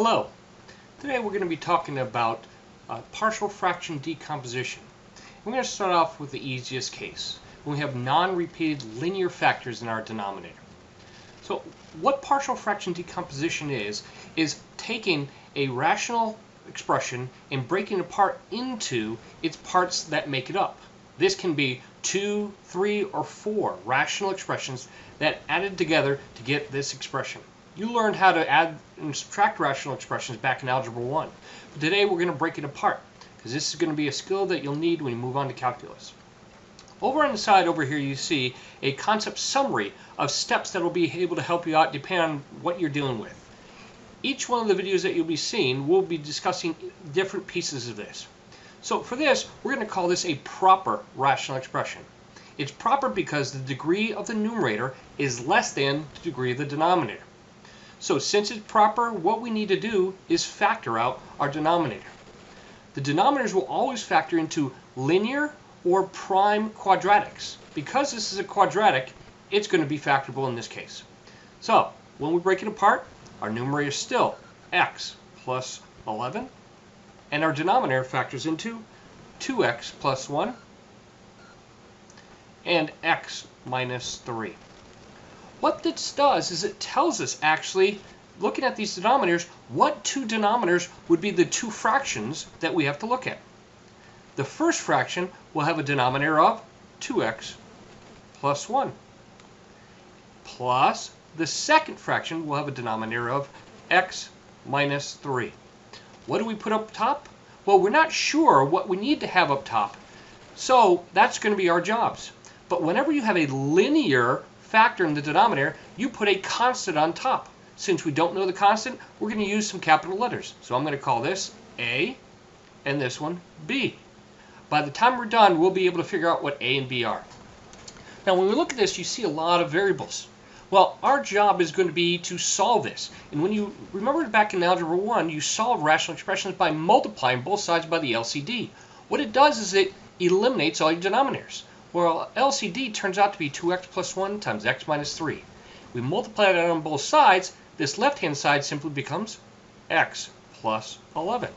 Hello. Today we're going to be talking about partial fraction decomposition. We're going to start off with the easiest case, when we have non-repeated linear factors in our denominator. So what partial fraction decomposition is taking a rational expression and breaking it apart into its parts that make it up. This can be 2, 3, or 4 rational expressions that added together to get this expression. You learned how to add and subtract rational expressions back in Algebra 1. But today we're going to break it apart, because this is going to be a skill that you'll need when you move on to calculus. Over on the side over here you see a concept summary of steps that will be able to help you out depending on what you're dealing with. Each one of the videos that you'll be seeing will be discussing different pieces of this. So for this, we're going to call this a proper rational expression. It's proper because the degree of the numerator is less than the degree of the denominator. So since it's proper, what we need to do is factor out our denominator. The denominators will always factor into linear or prime quadratics. Because this is a quadratic, it's going to be factorable in this case. So when we break it apart, our numerator is still x plus 11, and our denominator factors into 2x plus 1 and x minus 3. What this does is it tells us, actually, looking at these denominators, what two denominators would be the two fractions that we have to look at. The first fraction will have a denominator of 2x plus 1, plus the second fraction will have a denominator of x minus 3. What do we put up top? Well, we're not sure what we need to have up top, so that's going to be our jobs. But whenever you have a linear factor in the denominator, you put a constant on top. Since we don't know the constant, we're going to use some capital letters. So I'm going to call this A and this one B. By the time we're done, we'll be able to figure out what A and B are. Now when we look at this, you see a lot of variables. Well, our job is going to be to solve this. And when you remember back in Algebra 1, you solve rational expressions by multiplying both sides by the LCD. What it does is it eliminates all your denominators. Well, LCD turns out to be 2x plus 1 times x minus 3. We multiply that on both sides. This left-hand side simply becomes x plus 11.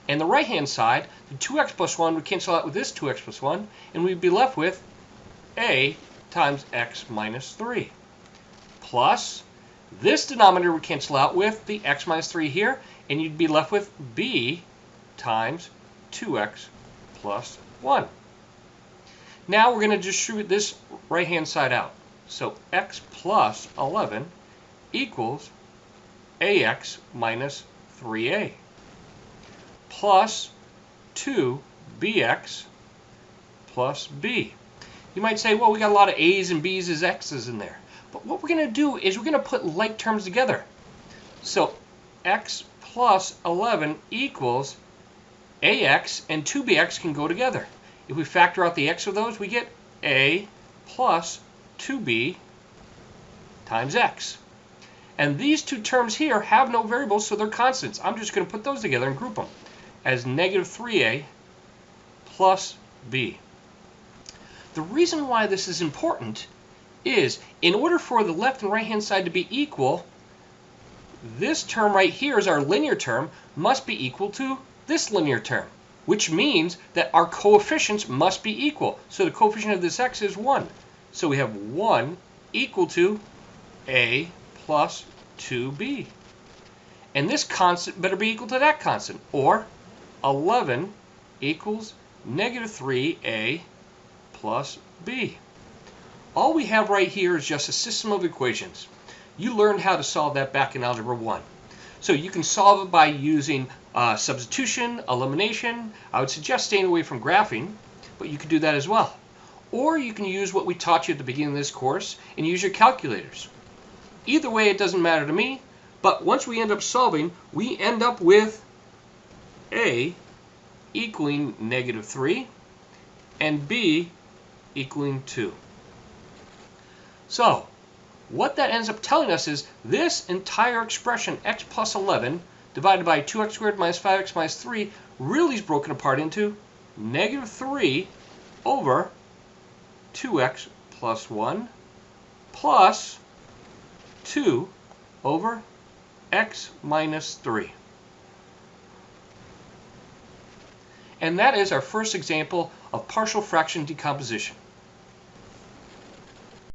And the right-hand side, the 2x plus 1 would cancel out with this 2x plus 1, and we'd be left with a times x minus 3. Plus, this denominator would cancel out with the x minus 3 here, and you'd be left with b times 2x plus 1. Now we're going to distribute this right-hand side out. So x plus 11 equals ax minus 3a plus 2bx plus b. You might say, well, we got a lot of a's and b's as x's in there. But what we're going to do is we're going to put like terms together. So x plus 11 equals ax, and 2bx can go together. If we factor out the x of those, we get a plus 2b times x. And these two terms here have no variables, so they're constants. I'm just going to put those together and group them as negative 3a plus b. The reason why this is important is, in order for the left and right hand side to be equal, this term right here is our linear term, must be equal to this linear term, which means that our coefficients must be equal. So the coefficient of this x is 1. So we have 1 equal to a plus 2b. And this constant better be equal to that constant, or 11 equals negative 3a plus b. All we have right here is just a system of equations. You learned how to solve that back in Algebra 1. So you can solve it by using substitution, elimination. I would suggest staying away from graphing, but you could do that as well. Or you can use what we taught you at the beginning of this course and use your calculators. Either way, it doesn't matter to me, but once we end up solving, we end up with a equaling negative 3 and b equaling 2. So what that ends up telling us is this entire expression, x plus 11 divided by 2x squared minus 5x minus 3, really is broken apart into negative 3 over 2x plus 1 plus 2 over x minus 3. And that is our first example of partial fraction decomposition.